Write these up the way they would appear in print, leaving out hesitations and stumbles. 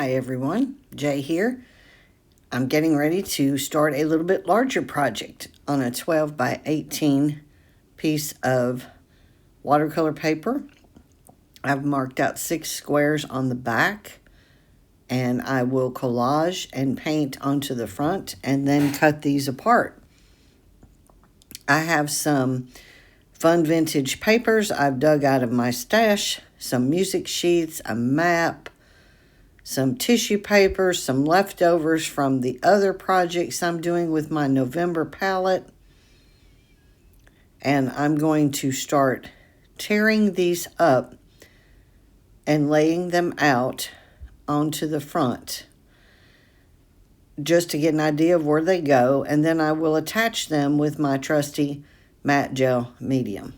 Hi everyone, Jay here. I'm getting ready to start a little bit larger project on a 12 by 18 piece of watercolor paper. I've marked out 6 squares on the back, and I will collage and paint onto the front and then cut these apart. I have some fun vintage papers I've dug out of my stash, some music sheets, a map, some tissue paper, some leftovers from the other projects I'm doing with my November palette. And I'm going to start tearing these up and laying them out onto the front just to get an idea of where they go, and then I will attach them with my trusty matte gel medium.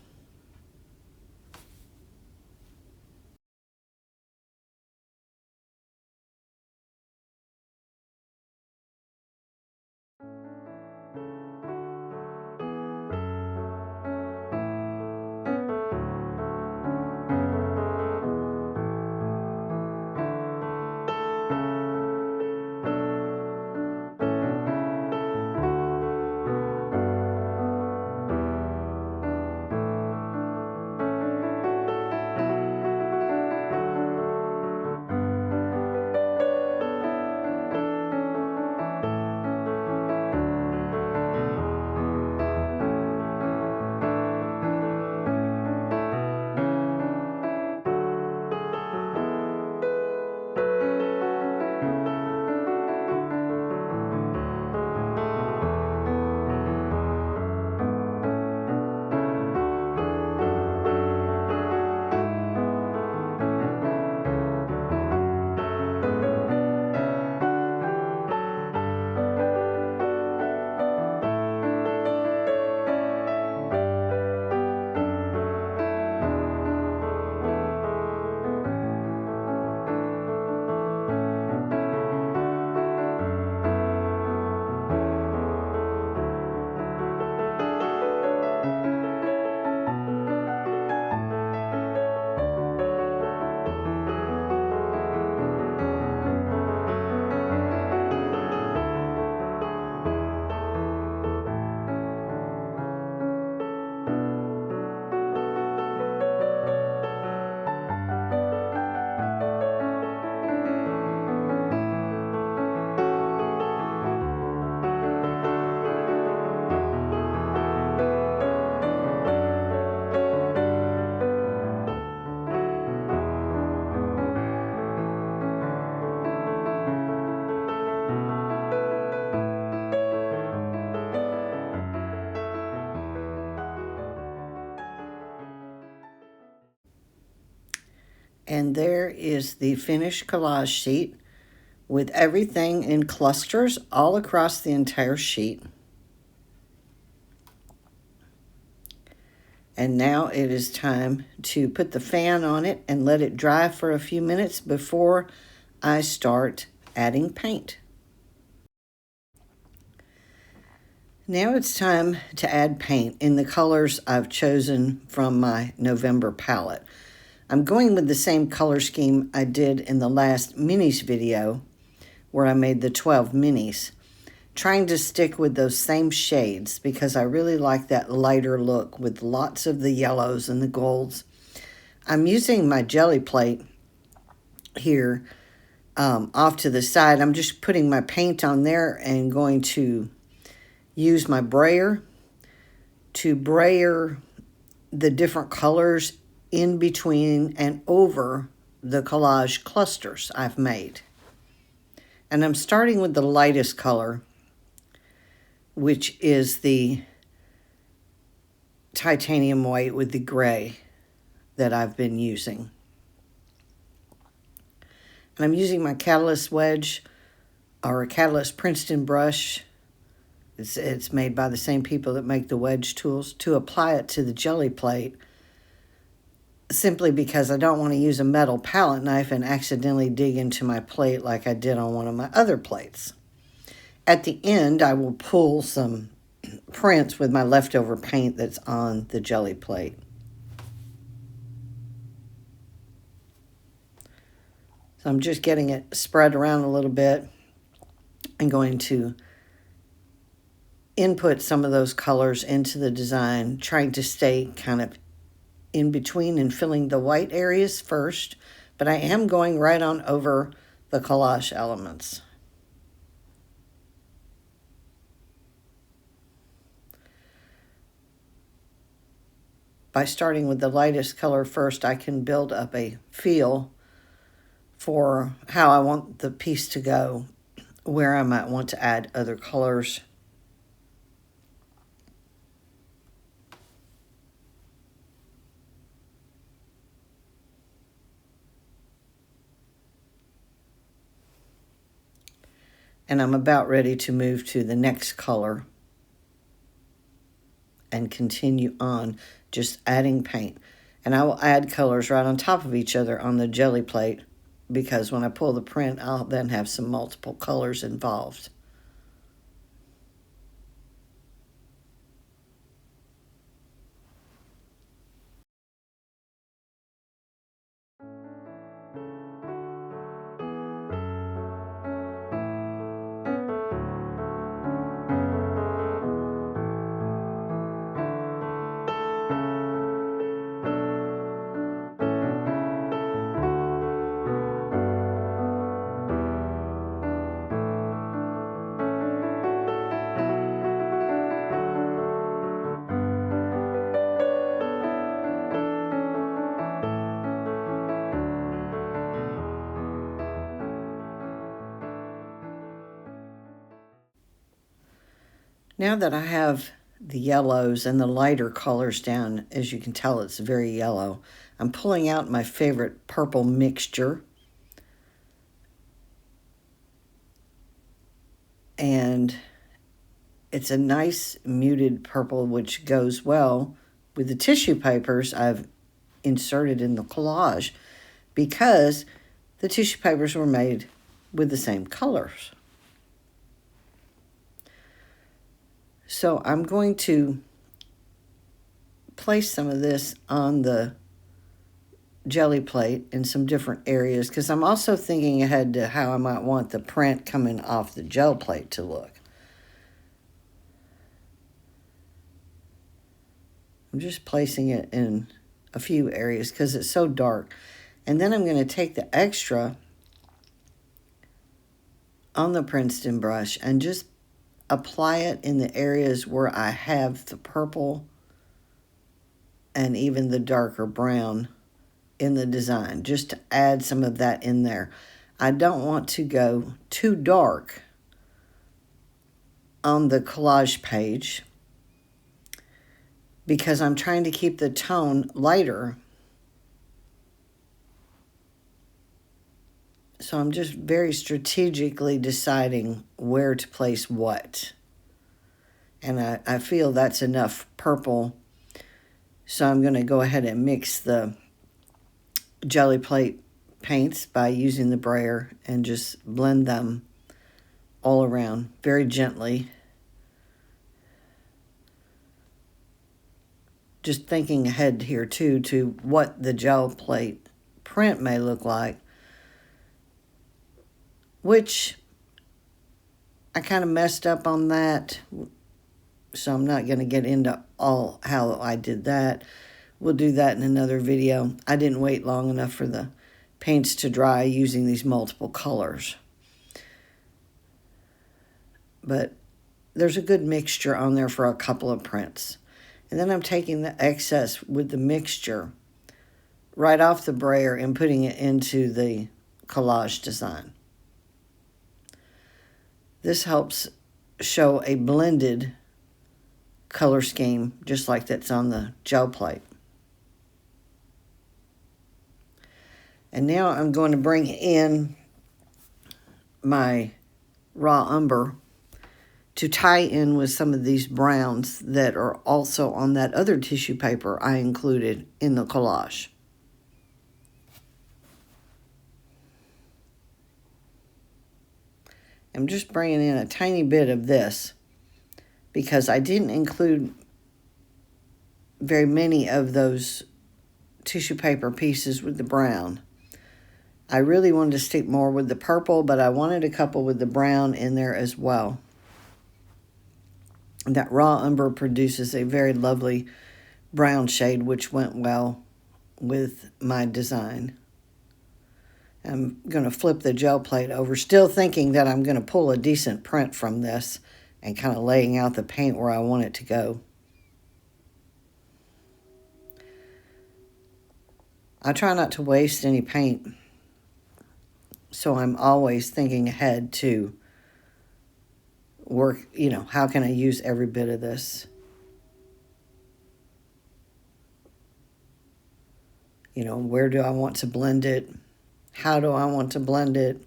And there is the finished collage sheet with everything in clusters all across the entire sheet. And now it is time to put the fan on it and let it dry for a few minutes before I start adding paint. Now it's time to add paint in the colors I've chosen from my November palette. I'm going with the same color scheme I did in the last minis video where I made the 12 minis, trying to stick with those same shades because I really like that lighter look with lots of the yellows and the golds. I'm using my jelly plate here off to the side. I'm just putting my paint on there and going to use my brayer to brayer the different colors in between and over the collage clusters I've made. And I'm starting with the lightest color, which is the titanium white with the gray that I've been using. And I'm using my Catalyst wedge or a Catalyst Princeton brush. It's made by the same people that make the wedge tools, to apply it to the jelly plate, simply because I don't want to use a metal palette knife and accidentally dig into my plate like I did on one of my other plates. At the end, I will pull some prints with my leftover paint that's on the jelly plate. So I'm just getting it spread around a little bit and going to input some of those colors into the design, trying to stay kind of in between and filling the white areas first, but I am going right on over the collage elements. By starting with the lightest color first, I can build up a feel for how I want the piece to go, where I might want to add other colors. And I'm about ready to move to the next color and continue on just adding paint. And I will add colors right on top of each other on the jelly plate, because when I pull the print, I'll then have some multiple colors involved. Now that I have the yellows and the lighter colors down, as you can tell, it's very yellow, I'm pulling out my favorite purple mixture. And it's a nice muted purple, which goes well with the tissue papers I've inserted in the collage, because the tissue papers were made with the same colors. So I'm going to place some of this on the jelly plate in some different areas, because I'm also thinking ahead to how I might want the print coming off the gel plate to look. I'm just placing it in a few areas because it's so dark. And then I'm going to take the extra on the Princeton brush and just apply it in the areas where I have the purple and even the darker brown in the design, just to add some of that in there. I don't want to go too dark on the collage page because I'm trying to keep the tone lighter. So I'm just very strategically deciding where to place what. And I feel that's enough purple. So I'm going to go ahead and mix the jelly plate paints by using the brayer and just blend them all around very gently. Just thinking ahead here too to what the gel plate print may look like, which I kind of messed up on that, so I'm not going to get into all how I did that. We'll do that in another video. I didn't wait long enough for the paints to dry using these multiple colors. But there's a good mixture on there for a couple of prints. And then I'm taking the excess with the mixture right off the brayer and putting it into the collage design. This helps show a blended color scheme, just like that's on the gel plate. And now I'm going to bring in my raw umber to tie in with some of these browns that are also on that other tissue paper I included in the collage. I'm just bringing in a tiny bit of this because I didn't include very many of those tissue paper pieces with the brown. I really wanted to stick more with the purple, but I wanted a couple with the brown in there as well. That raw umber produces a very lovely brown shade, which went well with my design. I'm going to flip the gel plate over, still thinking that I'm going to pull a decent print from this and kind of laying out the paint where I want it to go. I try not to waste any paint, so I'm always thinking ahead to work, how can I use every bit of this? Where do I want to blend it? How do I want to blend it?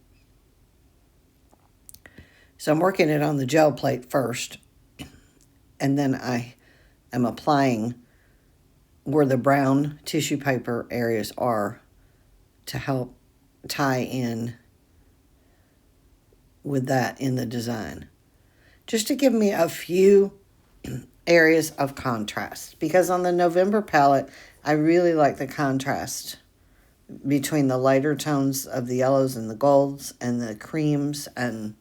So I'm working it on the gel plate first, and then I am applying where the brown tissue paper areas are to help tie in with that in the design. Just to give me a few areas of contrast, because on the November palette, I really like the contrast between the lighter tones of the yellows and the golds and the creams and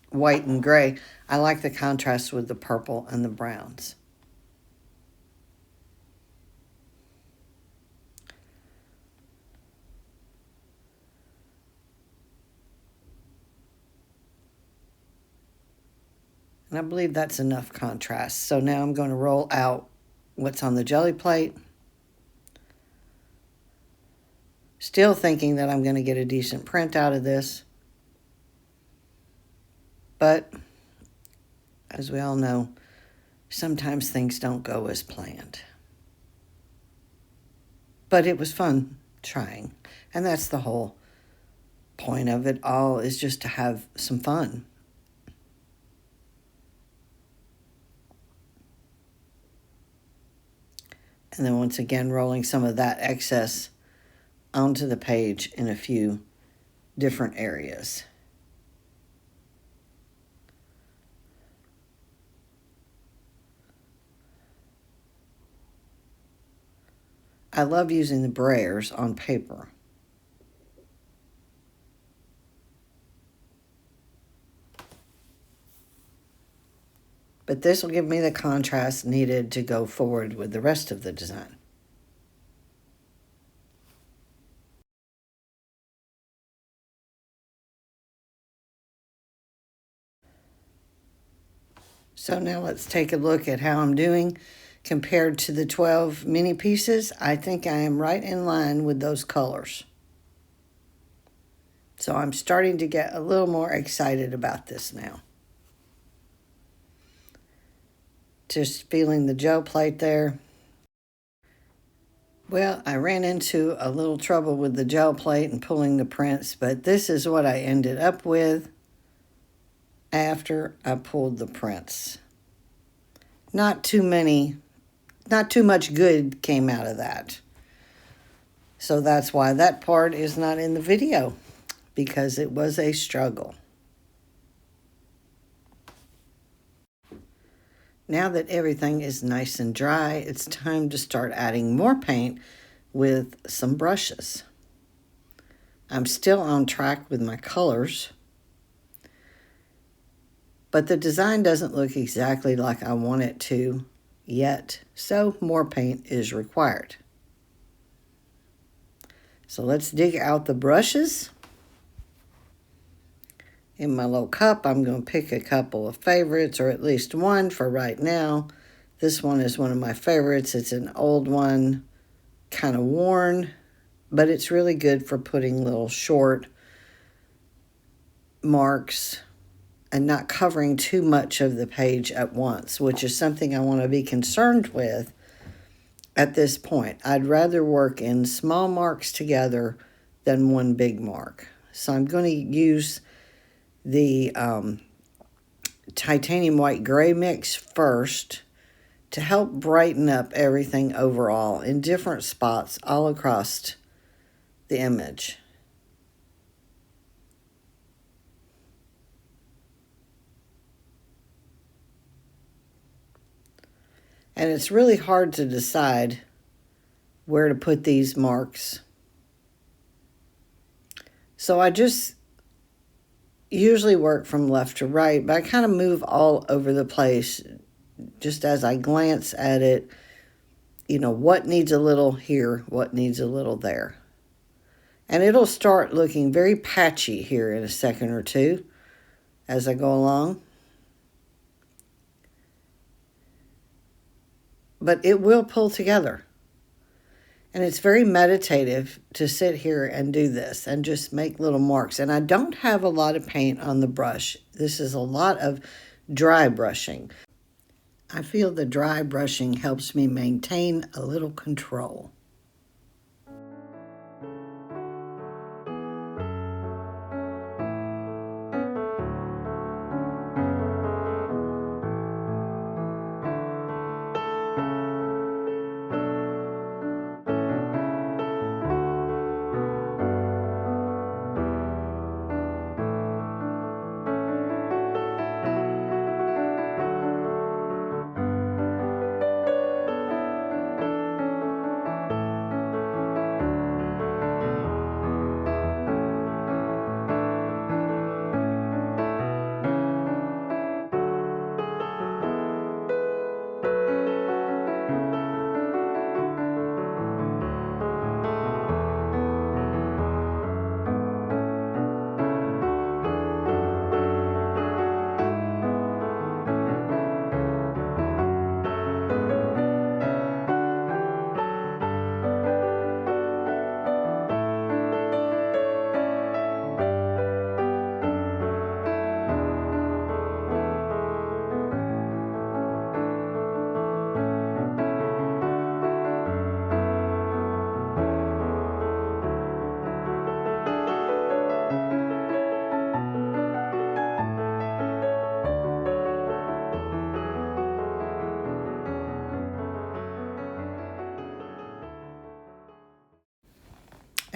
white and gray. I like the contrast with the purple and the browns. And I believe that's enough contrast. So now I'm going to roll out what's on the jelly plate. Still thinking that I'm going to get a decent print out of this. But as we all know, sometimes things don't go as planned. But it was fun trying. And that's the whole point of it all, is just to have some fun. And then once again, rolling some of that excess onto the page in a few different areas. I love using the brayers on paper. But this will give me the contrast needed to go forward with the rest of the design. So now let's take a look at how I'm doing compared to the 12 mini pieces. I think I am right in line with those colors. So I'm starting to get a little more excited about this now. Just feeling the gel plate there. Well, I ran into a little trouble with the gel plate and pulling the prints, but this is what I ended up with after I pulled the prints. Not too much good came out of that. So that's why that part is not in the video, because it was a struggle. Now that everything is nice and dry, it's time to start adding more paint with some brushes. I'm still on track with my colors, but the design doesn't look exactly like I want it to yet, so more paint is required. So let's dig out the brushes. In my little cup, I'm going to pick a couple of favorites, or at least one for right now. This one is one of my favorites. It's an old one, kind of worn, but it's really good for putting little short marks and not covering too much of the page at once, which is something I want to be concerned with at this point. I'd rather work in small marks together than one big mark. So I'm going to use the titanium white gray mix first to help brighten up everything overall in different spots all across the image. And it's really hard to decide where to put these marks. So I just usually work from left to right, but I kind of move all over the place just as I glance at it, what needs a little here, what needs a little there. And it'll start looking very patchy here in a second or two as I go along. But it will pull together. And it's very meditative to sit here and do this and just make little marks. And I don't have a lot of paint on the brush. This is a lot of dry brushing. I feel the dry brushing helps me maintain a little control.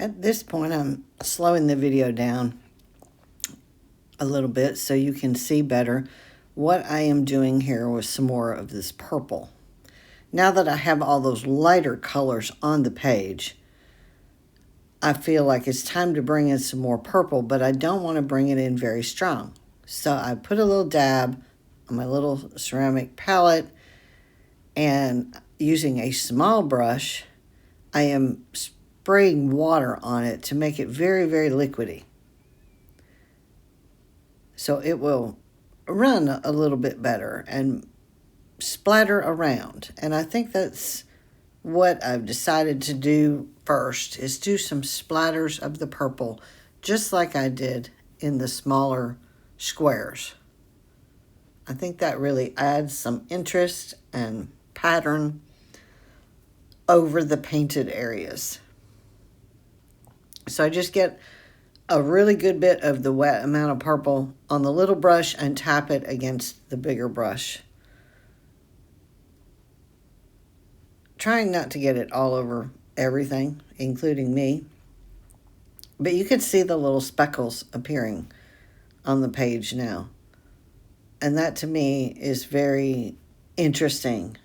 At this point, I'm slowing the video down a little bit so you can see better what I am doing here with some more of this purple. Now that I have all those lighter colors on the page, I feel like it's time to bring in some more purple, but I don't want to bring it in very strong. So I put a little dab on my little ceramic palette, and using a small brush, I am spraying water on it to make it very, very liquidy. So it will run a little bit better and splatter around. And I think that's what I've decided to do first, is do some splatters of the purple, just like I did in the smaller squares. I think that really adds some interest and pattern over the painted areas. So I just get a really good bit of the wet amount of purple on the little brush and tap it against the bigger brush. Trying not to get it all over everything, including me. But you can see the little speckles appearing on the page now. And that to me is very interesting,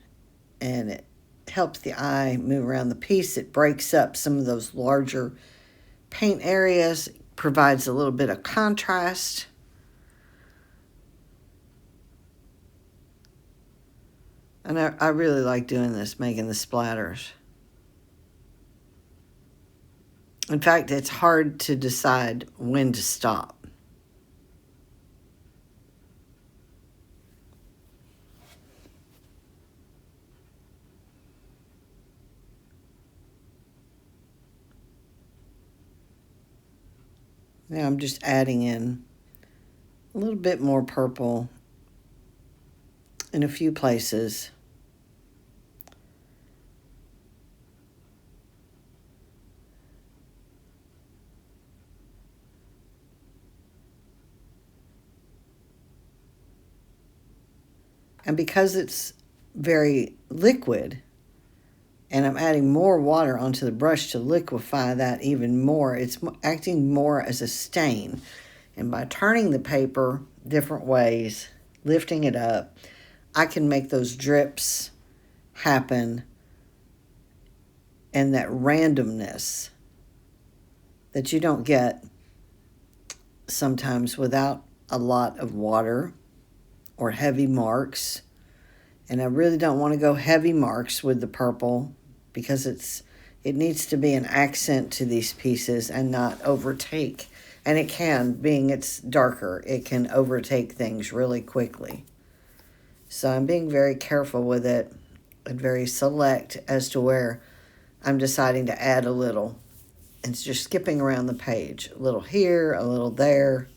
and it helps the eye move around the piece. It breaks up some of those larger paint areas, provides a little bit of contrast. And I really like doing this, making the splatters. In fact, it's hard to decide when to stop. Now I'm just adding in a little bit more purple in a few places. And because it's very liquid, and I'm adding more water onto the brush to liquefy that even more, it's acting more as a stain. And by turning the paper different ways, lifting it up, I can make those drips happen, and that randomness that you don't get sometimes without a lot of water or heavy marks. And I really don't want to go heavy marks with the purple because it needs to be an accent to these pieces and not overtake. And it can, being it's darker, it can overtake things really quickly. So I'm being very careful with it and very select as to where I'm deciding to add a little. And it's just skipping around the page. A little here, a little there.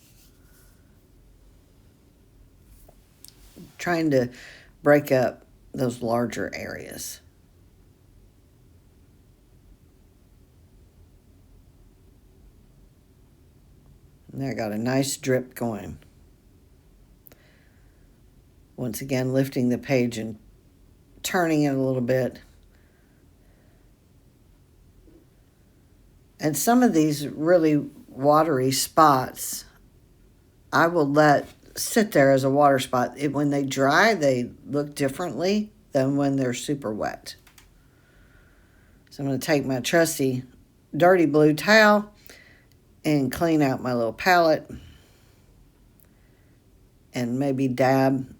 Trying to break up those larger areas. And there, I got a nice drip going. Once again, lifting the page and turning it a little bit. And some of these really watery spots, I will let sit there as a water spot. When they dry, they look differently than when they're super wet. So I'm going to take my trusty dirty blue towel and clean out my little palette and maybe dab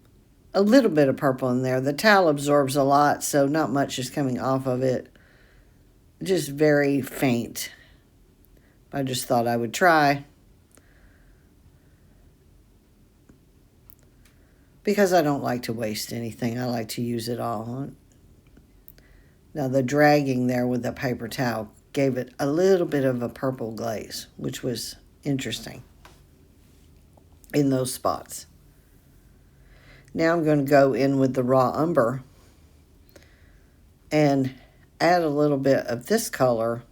a little bit of purple in there. The towel absorbs a lot, so not much is coming off of it. Just very faint. I just thought I would try. Because I don't like to waste anything. I like to use it all. Now the dragging there with the paper towel gave it a little bit of a purple glaze, which was interesting in those spots. Now I'm going to go in with the raw umber and add a little bit of this color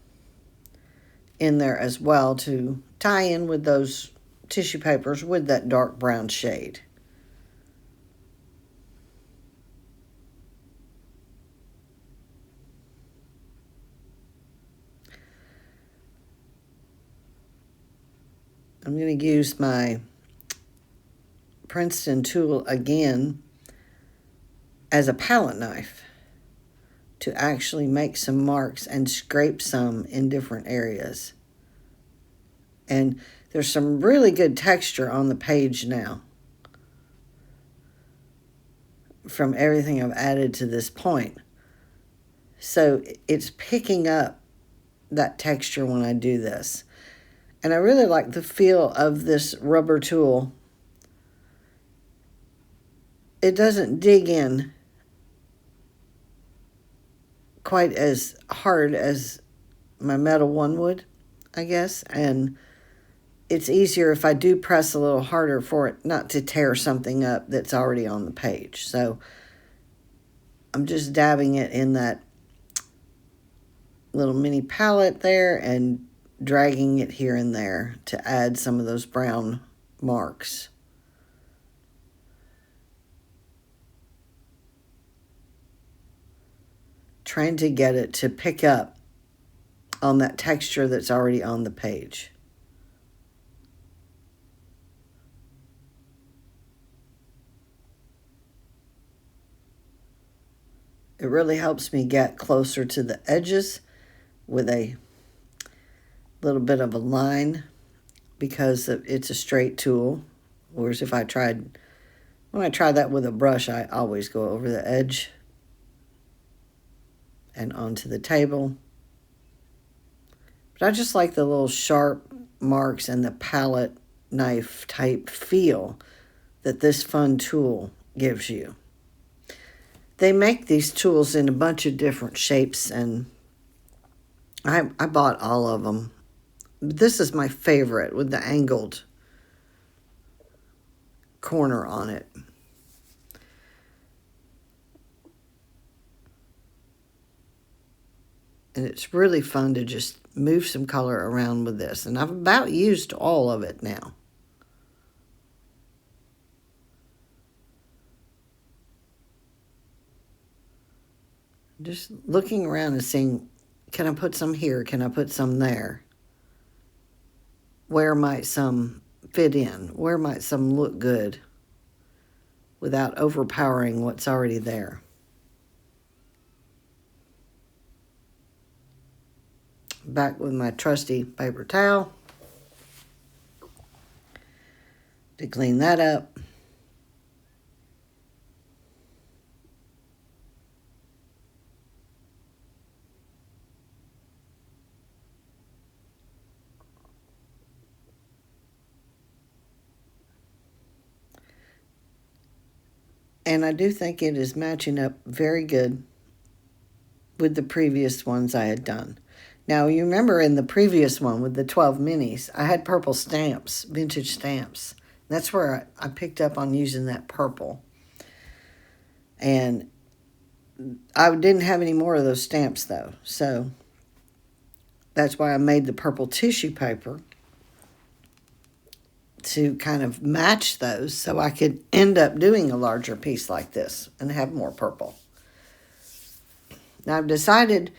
in there as well to tie in with those tissue papers with that dark brown shade. I'm going to use my Princeton tool again as a palette knife to actually make some marks and scrape some in different areas. And there's some really good texture on the page now from everything I've added to this point. So it's picking up that texture when I do this. And I really like the feel of this rubber tool. It doesn't dig in quite as hard as my metal one would, I guess. And it's easier if I do press a little harder for it not to tear something up that's already on the page. So I'm just dabbing it in that little mini palette there and dragging it here and there to add some of those brown marks. Trying to get it to pick up on that texture that's already on the page. It really helps me get closer to the edges with a little bit of a line because it's a straight tool. Whereas when I try that with a brush, I always go over the edge and onto the table. But I just like the little sharp marks and the palette knife type feel that this fun tool gives you. They make these tools in a bunch of different shapes, and I bought all of them. This is my favorite with the angled corner on it. And it's really fun to just move some color around with this. And I've about used all of it now. Just looking around and seeing, can I put some here? Can I put some there? Where might some fit in? Where might some look good without overpowering what's already there? Back with my trusty paper towel. to clean that up. And I do think it is matching up very good with the previous ones I had done. Now, you remember in the previous one with the 12 minis, I had purple stamps, vintage stamps. That's where I picked up on using that purple. And I didn't have any more of those stamps, though. So that's why I made the purple tissue paper to kind of match those so I could end up doing a larger piece like this and have more purple. Now I've decided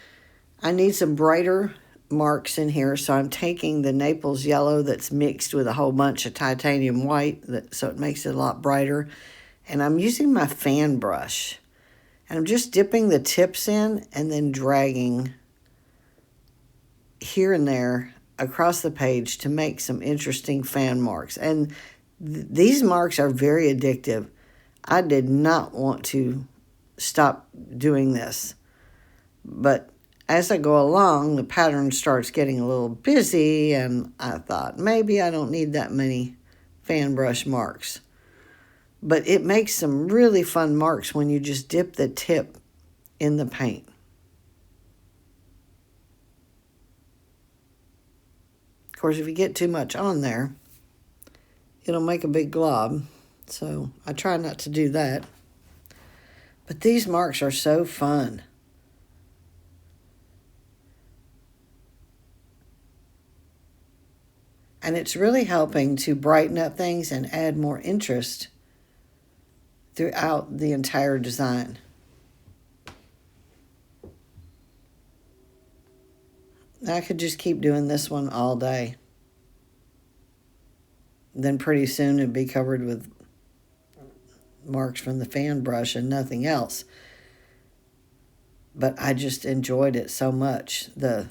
I need some brighter marks in here, so I'm taking the Naples yellow that's mixed with a whole bunch of titanium white, so it makes it a lot brighter. And I'm using my fan brush. And I'm just dipping the tips in and then dragging here and there across the page to make some interesting fan marks. And these marks are very addictive. I did not want to stop doing this. But as I go along, the pattern starts getting a little busy, and I thought maybe I don't need that many fan brush marks. But it makes some really fun marks when you just dip the tip in the paint. Of course, if you get too much on there, it'll make a big glob. So I try not to do that. But these marks are so fun. And it's really helping to brighten up things and add more interest throughout the entire design. I could just keep doing this one all day. Then pretty soon it'd be covered with marks from the fan brush and nothing else. But I just enjoyed it so much, the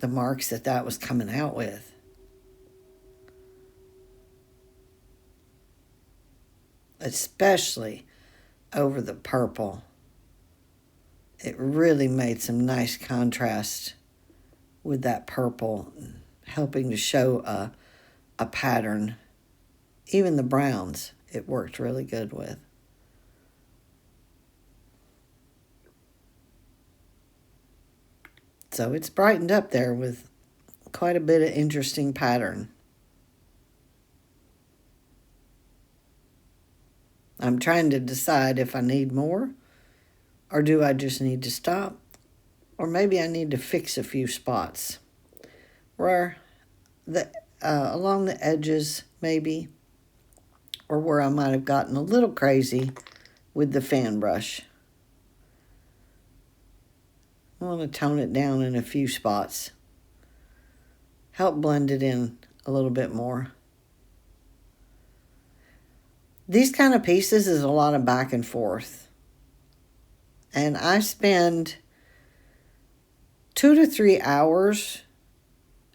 marks that was coming out with. Especially over the purple. It really made some nice contrast with that purple, helping to show a pattern. Even the browns, it worked really good with. So it's brightened up there with quite a bit of interesting pattern. I'm trying to decide if I need more, or do I just need to stop, or maybe I need to fix a few spots where along the edges maybe, or where I might have gotten a little crazy with the fan brush. I want to tone it down in a few spots, help blend it in a little bit more. These kind of pieces is a lot of back and forth. And I spend 2 to 3 hours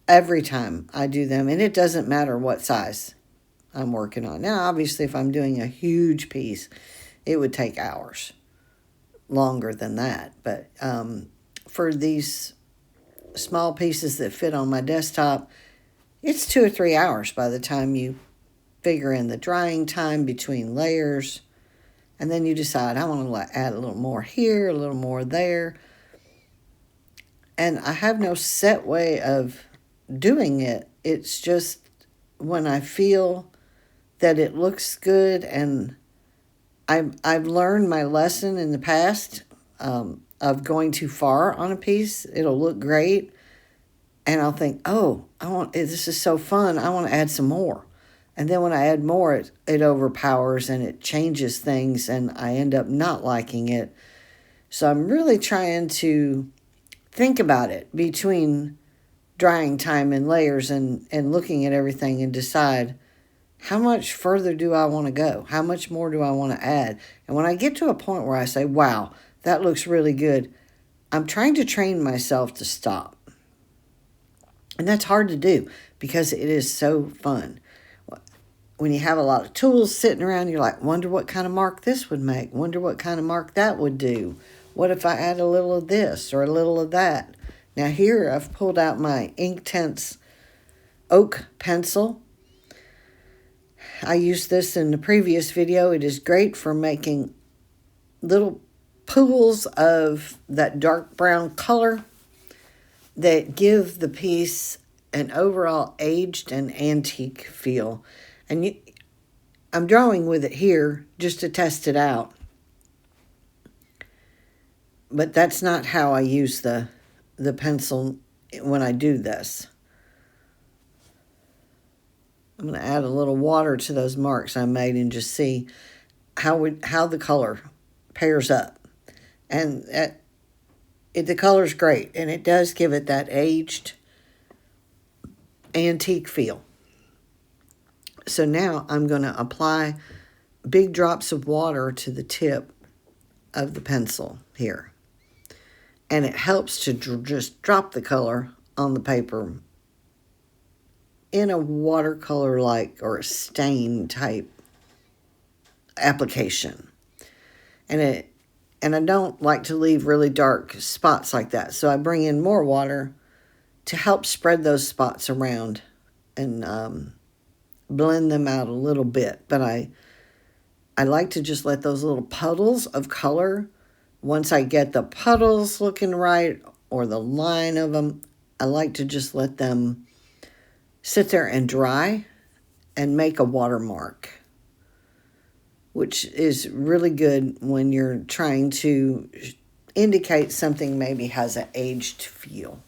every time I do them. And it doesn't matter what size I'm working on. Now, obviously, if I'm doing a huge piece, it would take hours. Longer than that. But for these small pieces that fit on my desktop, it's 2 or 3 hours by the time you figure in the drying time between layers, and then you decide, I want to add a little more here, a little more there. And I have no set way of doing it. It's just when I feel that it looks good, and I've learned my lesson in the past of going too far on a piece. It'll look great, and I'll think, oh, this is so fun, I want to add some more. And then when I add more, it overpowers and it changes things, and I end up not liking it. So I'm really trying to think about it between drying time and layers, and looking at everything and decide, how much further do I want to go? How much more do I want to add? And when I get to a point where I say, wow, that looks really good, I'm trying to train myself to stop. And that's hard to do because it is so fun. when you have a lot of tools sitting around, you're like, wonder what kind of mark this would make. Wonder what kind of mark that would do. What if I add a little of this or a little of that? Now here I've pulled out my Inktense oak pencil. I used this in the previous video. It is great for making little pools of that dark brown color that give the piece an overall aged and antique feel. And I'm drawing with it here just to test it out. But that's not how I use the pencil when I do this. I'm going to add a little water to those marks I made and just see how the color pairs up. And the color's great, and it does give it that aged antique feel. So now I'm going to apply big drops of water to the tip of the pencil here. And it helps to just drop the color on the paper in a watercolor-like or a stain type application. And I don't like to leave really dark spots like that. So I bring in more water to help spread those spots around and blend them out a little bit. But I like to just let those little puddles of color, once I get the puddles looking right or the line of them, I like to just let them sit there and dry and make a watermark, which is really good when you're trying to indicate something maybe has an aged feel.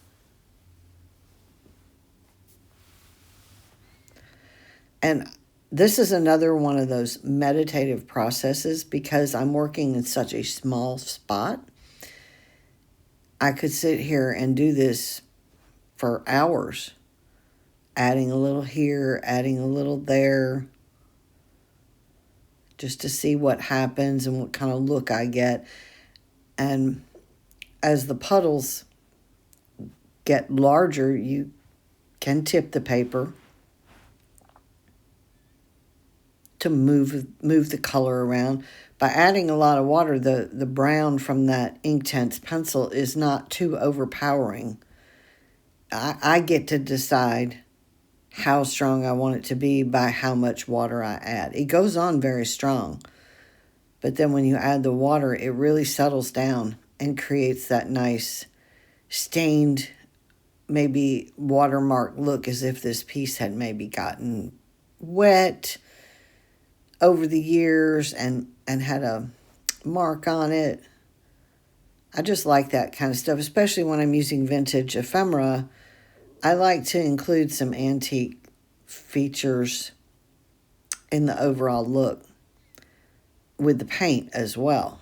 And this is another one of those meditative processes because I'm working in such a small spot. I could sit here and do this for hours, adding a little here, adding a little there, just to see what happens and what kind of look I get. And as the puddles get larger, you can tip the paper to move the color around. By adding a lot of water, the brown from that Inktense pencil is not too overpowering. I get to decide how strong I want it to be by how much water I add. It goes on very strong, but then when you add the water, it really settles down and creates that nice stained, maybe watermark look, as if this piece had maybe gotten wet over the years and had a mark on it. I just like that kind of stuff, especially when I'm using vintage ephemera. I like to include some antique features in the overall look with the paint as well.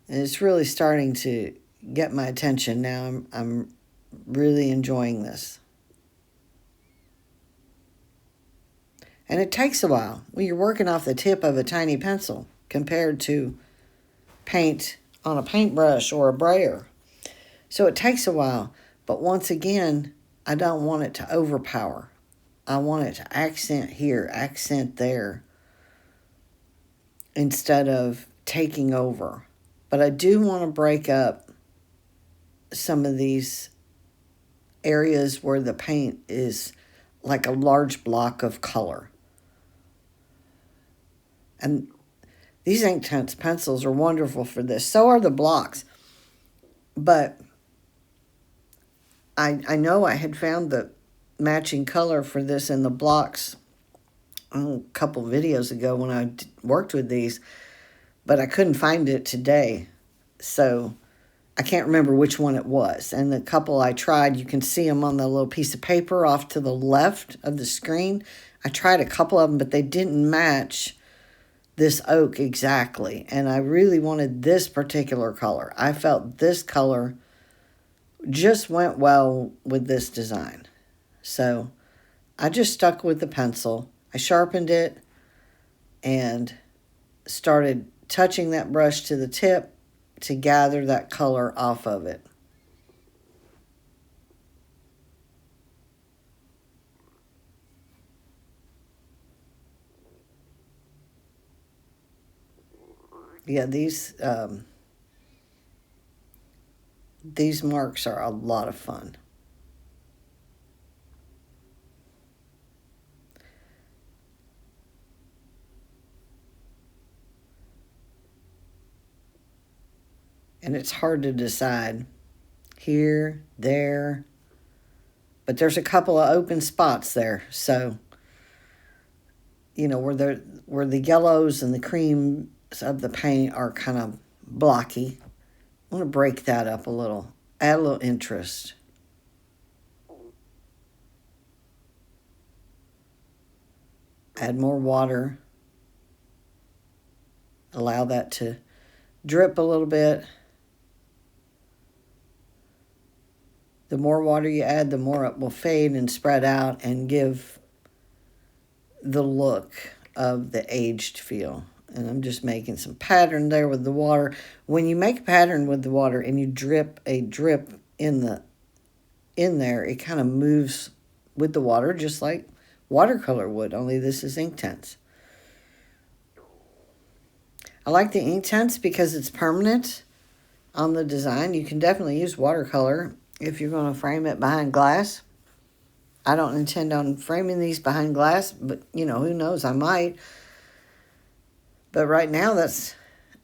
And it's really starting to get my attention now. I'm really enjoying this. And it takes a while when you're working off the tip of a tiny pencil compared to paint on a paintbrush or a brayer. So it takes a while. But once again, I don't want it to overpower. I want it to accent here, accent there, instead of taking over. But I do want to break up some of these areas where the paint is like a large block of color. And these Inktense pencils are wonderful for this. So are the blocks. But I know I had found the matching color for this in the blocks a couple videos ago when I worked with these, but I couldn't find it today. So I can't remember which one it was. And the couple I tried, you can see them on the little piece of paper off to the left of the screen. I tried a couple of them, but they didn't match this oak exactly. And I really wanted this particular color. I felt this color just went well with this design. So I just stuck with the pencil. I sharpened it and started touching that brush to the tip to gather that color off of it. Yeah, these marks are a lot of fun. And it's hard to decide here, there, but there's a couple of open spots there. So, where the yellows and the creams of the paint are kind of blocky. I want to break that up a little, add a little interest. Add more water. Allow that to drip a little bit. The more water you add, the more it will fade and spread out and give the look of the aged feel. And I'm just making some pattern there with the water. When you make a pattern with the water and you drip a drip in there, it kind of moves with the water just like watercolor would, only this is Inktense. I like the Inktense because it's permanent on the design. You can definitely use watercolor if you're going to frame it behind glass. I don't intend on framing these behind glass, but who knows, I might. But right now, that's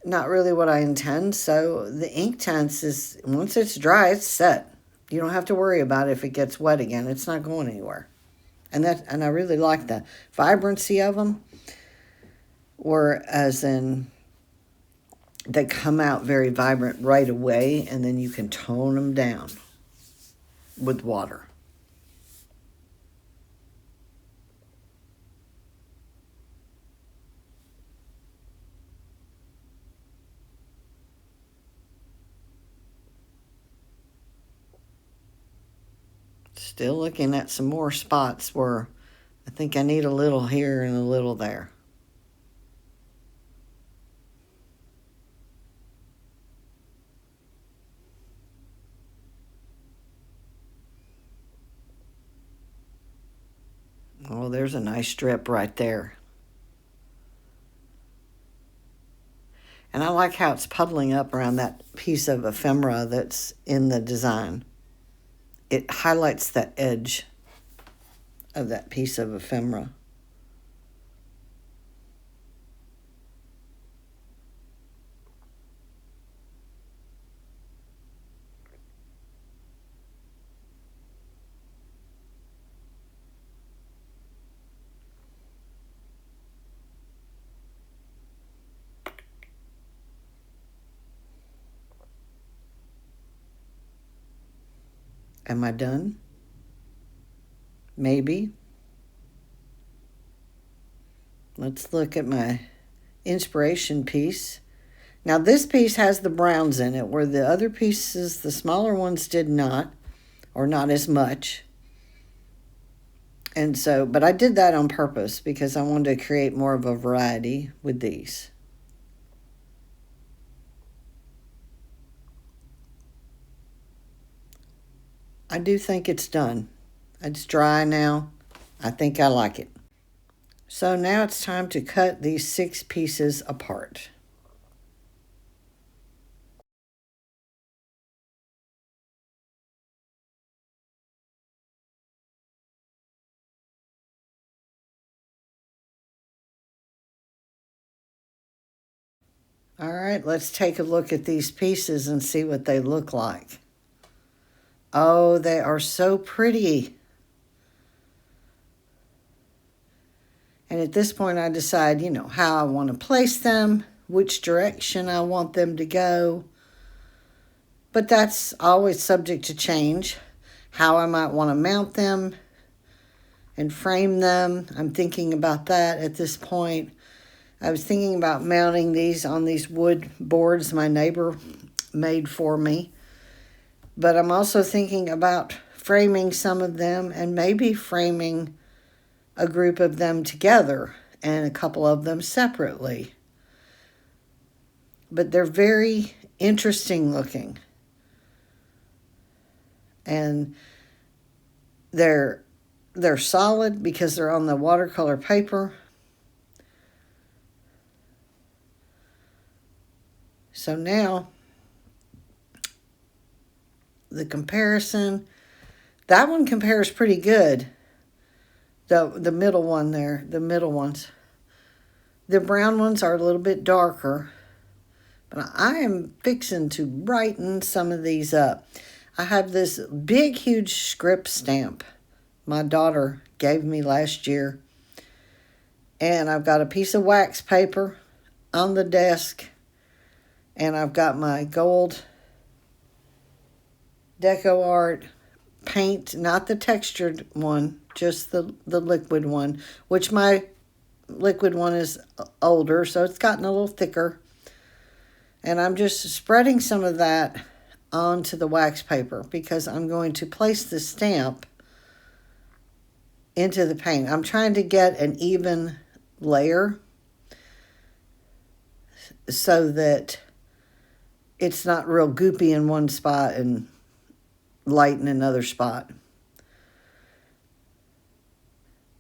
not really what I intend. So the Inktense is, once it's dry, it's set. You don't have to worry about if it gets wet again. It's not going anywhere. And I really like the vibrancy of them. Whereas they come out very vibrant right away, and then you can tone them down with water. Still looking at some more spots where I think I need a little here and a little there. Oh, there's a nice strip right there. And I like how it's puddling up around that piece of ephemera that's in the design. It highlights the edge of that piece of ephemera. Am I done? Maybe. Let's look at my inspiration piece. Now this piece has the browns in it, where the other pieces, the smaller ones, did not, or not as much. And so, but I did that on purpose because I wanted to create more of a variety with these. I do think it's done. It's dry now. I think I like it. So now it's time to cut these 6 pieces apart. All right, let's take a look at these pieces and see what they look like. Oh, they are so pretty. And at this point, I decide, how I want to place them, which direction I want them to go. But that's always subject to change. How I might want to mount them and frame them. I'm thinking about that at this point. I was thinking about mounting these on these wood boards my neighbor made for me. But I'm also thinking about framing some of them and maybe framing a group of them together and a couple of them separately. But they're very interesting looking. And they're solid because they're on the watercolor paper. So now, the comparison, that one compares pretty good. The middle one there, the middle ones. The brown ones are a little bit darker, but I am fixing to brighten some of these up. I have this big, huge script stamp my daughter gave me last year. And I've got a piece of wax paper on the desk. And I've got my gold Deco Art paint, not the textured one, just the liquid one, which my liquid one is older, so it's gotten a little thicker. And I'm just spreading some of that onto the wax paper because I'm going to place the stamp into the paint. I'm trying to get an even layer so that it's not real goopy in one spot and light in another spot.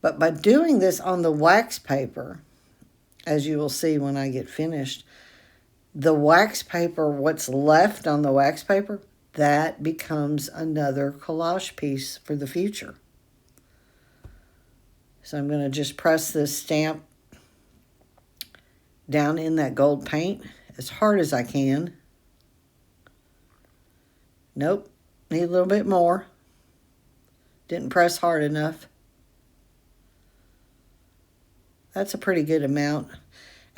But by doing this on the wax paper, as you will see when I get finished, the wax paper, what's left on the wax paper, that becomes another collage piece for the future. So I'm going to just press this stamp down in that gold paint as hard as I can. Nope, need a little bit more. Didn't press hard enough. That's a pretty good amount.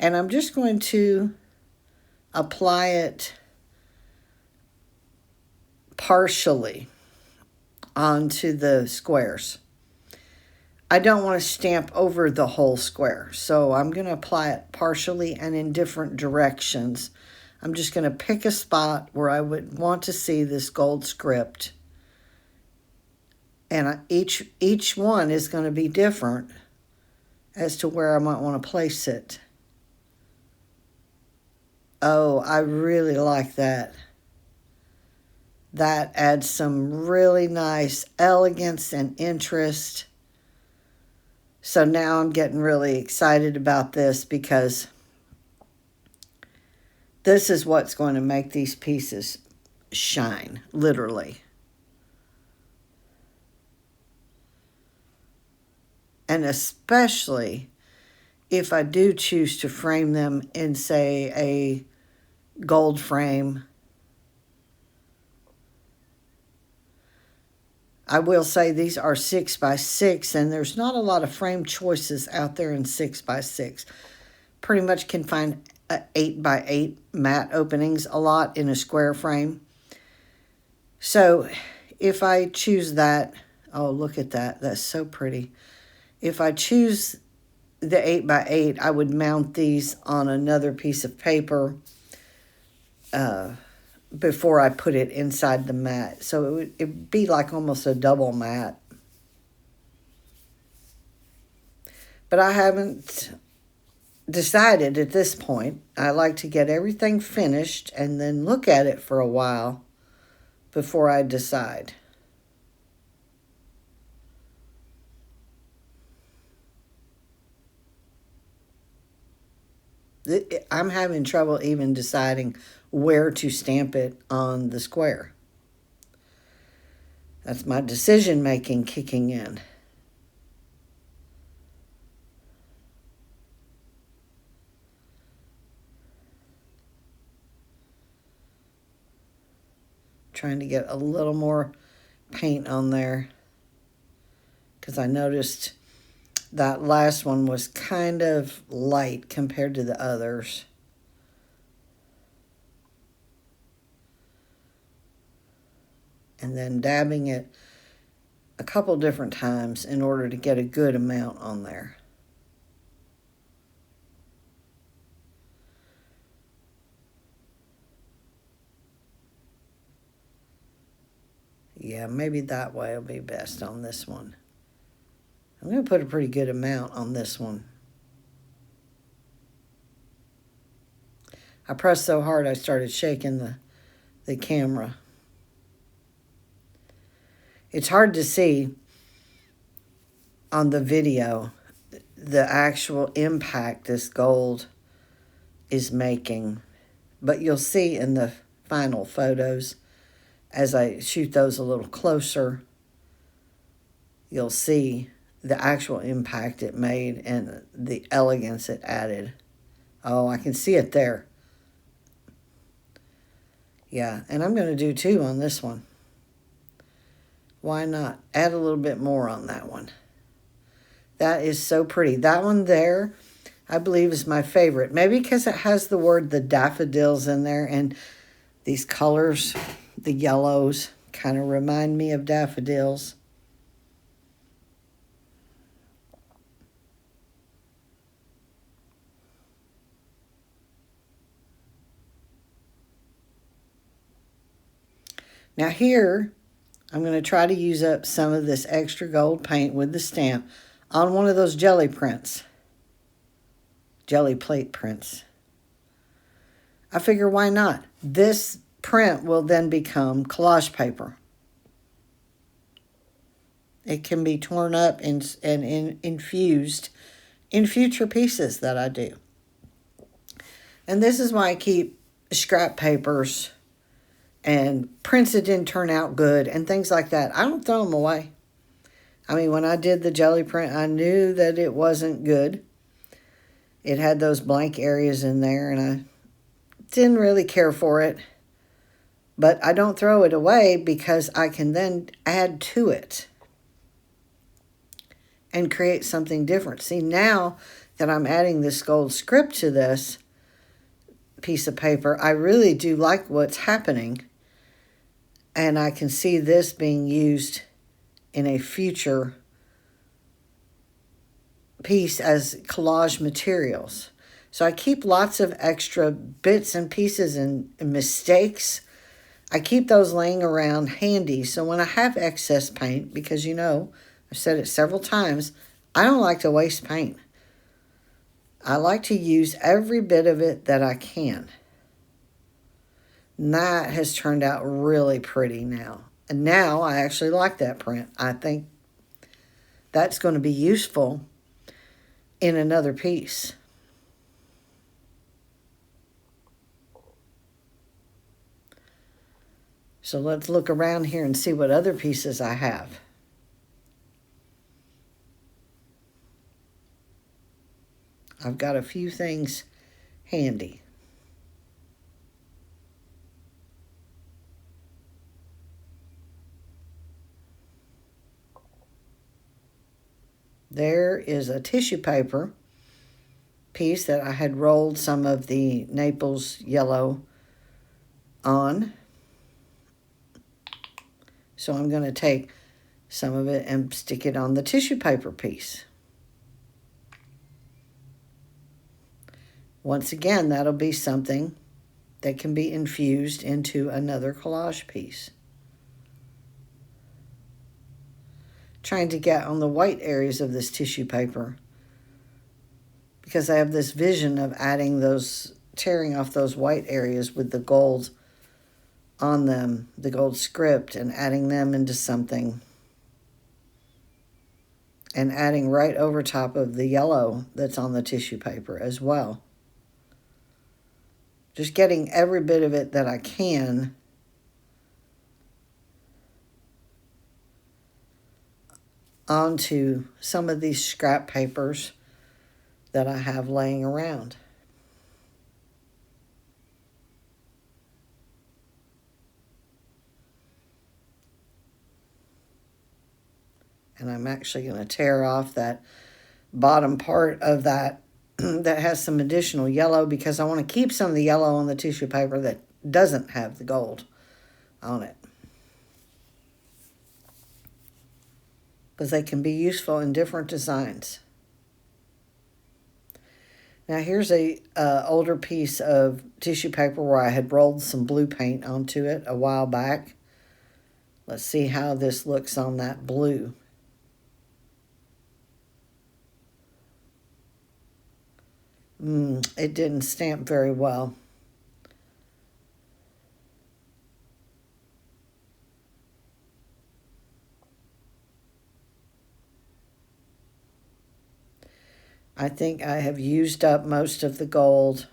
And I'm just going to apply it partially onto the squares. I don't want to stamp over the whole square, so I'm going to apply it partially and in different directions. I'm just going to pick a spot where I would want to see this gold script. And each one is going to be different as to where I might want to place it. Oh, I really like that. That adds some really nice elegance and interest. So now I'm getting really excited about this because this is what's going to make these pieces shine, literally. And especially if I do choose to frame them in, say, a gold frame. I will say these are 6x6, and there's not a lot of frame choices out there in 6x6. Pretty much can find 8x8 matte openings a lot in a square frame. So if I choose that, oh, look at that. That's so pretty. If I choose the 8x8, I would mount these on another piece of paper before I put it inside the mat. So it'd be like almost a double mat. But I haven't decided at this point. I like to get everything finished and then look at it for a while before I decide. I'm having trouble even deciding where to stamp it on the square. That's my decision making kicking in. Trying to get a little more paint on there because I noticed that last one was kind of light compared to the others. And then dabbing it a couple different times in order to get a good amount on there. Yeah, maybe that way will be best on this one. I'm going to put a pretty good amount on this one. I pressed so hard I started shaking the camera. It's hard to see on the video the actual impact this gold is making. but you'll see in the final photos, as I shoot those a little closer, you'll see the actual impact it made and the elegance it added. Oh, I can see it there. Yeah, and I'm going to do 2 on this one. Why not? Add a little bit more on that one. That is so pretty. That one there, I believe, is my favorite. Maybe because it has the word the daffodils in there, and these colors, the yellows, kind of remind me of daffodils. Now here, I'm going to try to use up some of this extra gold paint with the stamp on one of those jelly prints. Jelly plate prints. I figure, why not? This print will then become collage paper. It can be torn up and infused in future pieces that I do. And this is why I keep scrap papers and prints that didn't turn out good and things like that. I don't throw them away. I mean, when I did the jelly print, I knew that it wasn't good. It had those blank areas in there, and I didn't really care for it. But I don't throw it away because I can then add to it and create something different. See, now that I'm adding this gold script to this piece of paper, I really do like what's happening. And I can see this being used in a future piece as collage materials. So I keep lots of extra bits and pieces and mistakes. I keep those laying around handy. So when I have excess paint, because you know, I've said it several times, I don't like to waste paint. I like to use every bit of it that I can. And that has turned out really pretty now. And now I actually like that print. I think that's going to be useful in another piece. So let's look around here and see what other pieces I have. I've got a few things handy. There is a tissue paper piece that I had rolled some of the Naples yellow on. So I'm going to take some of it and stick it on the tissue paper piece. Once again, that'll be something that can be infused into another collage piece. Trying to get on the white areas of this tissue paper because I have this vision of adding those, tearing off those white areas with the gold on them, the gold script, and adding them into something. And adding right over top of the yellow that's on the tissue paper as well. Just getting every bit of it that I can onto some of these scrap papers that I have laying around. And I'm actually going to tear off that bottom part of that that has some additional yellow because I want to keep some of the yellow on the tissue paper that doesn't have the gold on it. Because they can be useful in different designs. Now here's a older piece of tissue paper where I had rolled some blue paint onto it a while back. Let's see how this looks on that blue. It didn't stamp very well. I think I have used up most of the gold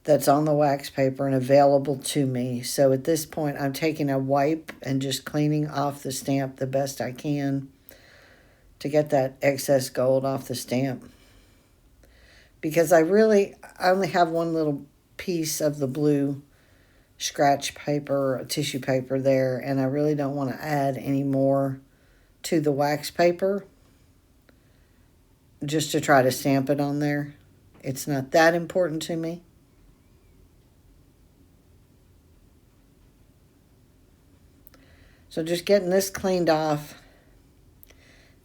that's on the wax paper and available to me. So at this point, I'm taking a wipe and just cleaning off the stamp the best I can to get that excess gold off the stamp. Because I only have one little piece of the blue scratch paper, or tissue paper there, and I really don't want to add any more to the wax paper just to try to stamp it on there. It's not that important to me. So just getting this cleaned off.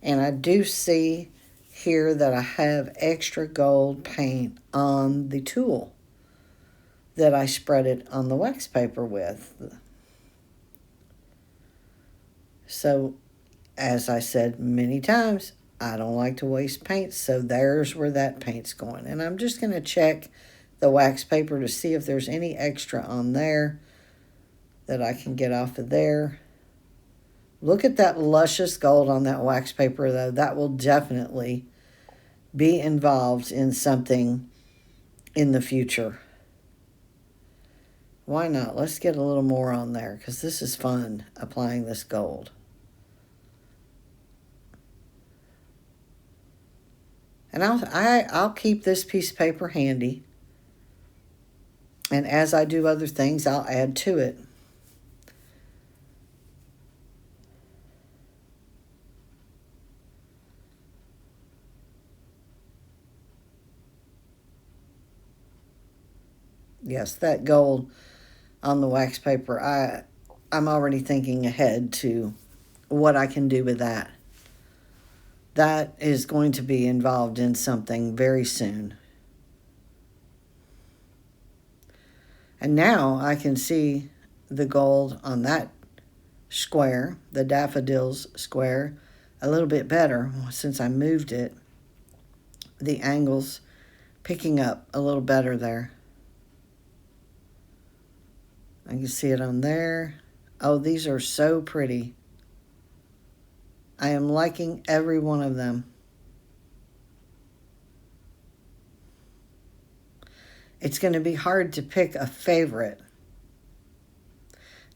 And I do see here that I have extra gold paint on the tool that I spread it on the wax paper with. So, as I said many times, I don't like to waste paint, so there's where that paint's going. And I'm just going to check the wax paper to see if there's any extra on there that I can get off of there. Look at that luscious gold on that wax paper, though. That will definitely be involved in something in the future. Why not? Let's get a little more on there, because this is fun, applying this gold. And I'll keep this piece of paper handy. And as I do other things, I'll add to it. Yes, that gold on the wax paper, I'm already thinking ahead to what I can do with that. That is going to be involved in something very soon. And now I can see the gold on that square, the daffodils square, a little bit better since I moved it. The angle's picking up a little better there. I can see it on there. Oh, these are so pretty. I am liking every one of them. It's going to be hard to pick a favorite.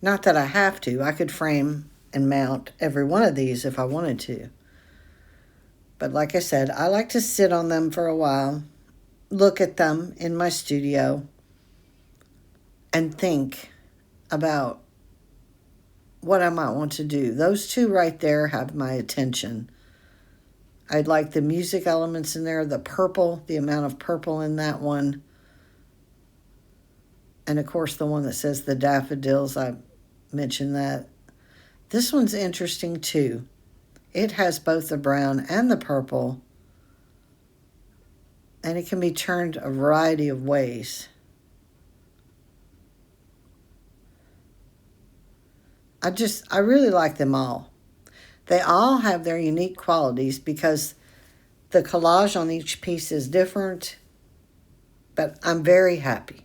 Not that I have to. I could frame and mount every one of these if I wanted to. But like I said, I like to sit on them for a while, look at them in my studio, and think about what I might want to do. Those two right there have my attention. I'd like the music elements in there, the purple, the amount of purple in that one. And of course the one that says the daffodils, I mentioned that. This one's interesting too. It has both the brown and the purple, and it can be turned a variety of ways. I really like them all. They all have their unique qualities because the collage on each piece is different, but I'm very happy.